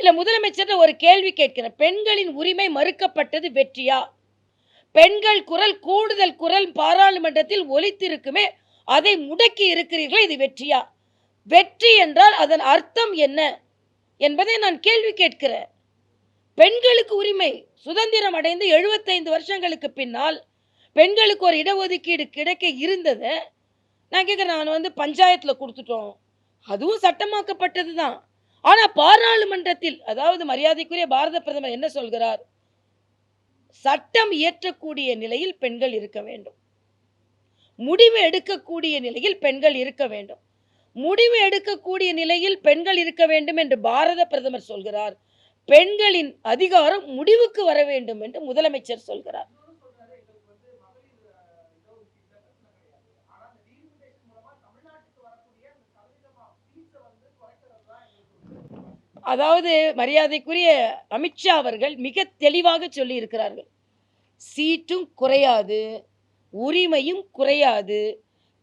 இல்ல முதலமைச்சர் ஒரு கேள்வி கேட்கிறேன். பெண்களின் உரிமை மறுக்கப்பட்டது வெற்றியா? பெண்கள் குரல் கூடுதல் குரல் பாராளுமன்றத்தில் ஒலித்திருக்குமே, அதை முடக்கி இருக்கிறீர்களே, இது வெற்றியா? வெற்றி என்றால் அதன் அர்த்தம் என்ன என்பதை நான் கேள்வி கேட்கிறேன். பெண்களுக்கு உரிமை சுதந்திரம் அடைந்து 75 வருஷங்களுக்கு பின்னால் பெண்களுக்கு ஒரு இடஒதுக்கீடு கிடைக்க இருந்தது. நான் கேட்கிறேன், நான் பஞ்சாயத்துல கொடுத்துட்டோம், அதுவும் சட்டமாக்கப்பட்டது தான். ஆனா பாராளுமன்றத்தில், அதாவது மரியாதைக்குரிய பாரத பிரதமர் என்ன சொல்கிறார்? சட்டம் இயற்றக்கூடிய நிலையில் பெண்கள் இருக்க வேண்டும், முடிவு எடுக்கக்கூடிய நிலையில் பெண்கள் இருக்க வேண்டும். முடிவு எடுக்கக்கூடிய நிலையில் பெண்கள் இருக்க வேண்டும் என்று பாரத பிரதமர் சொல்கிறார். பெண்களின் அதிகாரம் முடிவுக்கு வர வேண்டும் என்று முதலமைச்சர் சொல்கிறார். அதாவது மரியாதைக்குரிய அமித்ஷா அவர்கள் மிக தெளிவாக சொல்லி இருக்கிறார்கள். சீட்டும் குறையாது, உரிமையும் குறையாது.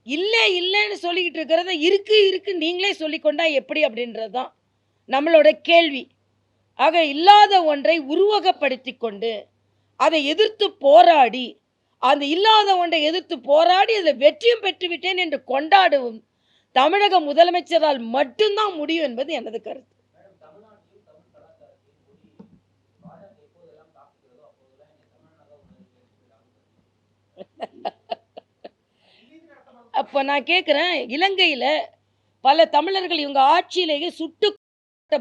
இல்லை இல்லைன்னு சொல்லிக்கிட்டு இருக்கிறத இருக்கு இருக்கு நீங்களே சொல்லிக்கொண்டா எப்படி அப்படின்றது தான் நம்மளோட கேள்வி. ஆக இல்லாத ஒன்றை உருவகப்படுத்தி கொண்டு அதை எதிர்த்து போராடி, அந்த இல்லாத ஒன்றை எதிர்த்து போராடி அதில் வெற்றியும் பெற்றுவிட்டேன் என்று கொண்டாடும் தமிழக முதலமைச்சரால் மட்டும்தான் முடியும் என்பது எனது கருத்து. அப்ப நான் கேட்கிறேன், இலங்கையில பல தமிழர்கள் இவங்க ஆட்சியிலேயே சுட்டு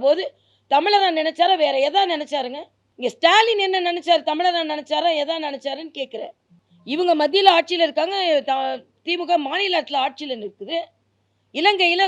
போது தமிழரா நினைச்சாரா வேற எதா நினைச்சாருங்க? இங்க ஸ்டாலின் என்ன நினைச்சாரு? தமிழரா நினைச்சாரா எதா நினைச்சாருன்னு கேட்கிறேன். இவங்க மத்தியில் ஆட்சியில் இருக்காங்க, திமுக மாநிலத்தில் ஆட்சியில் இருக்குது. இலங்கையில்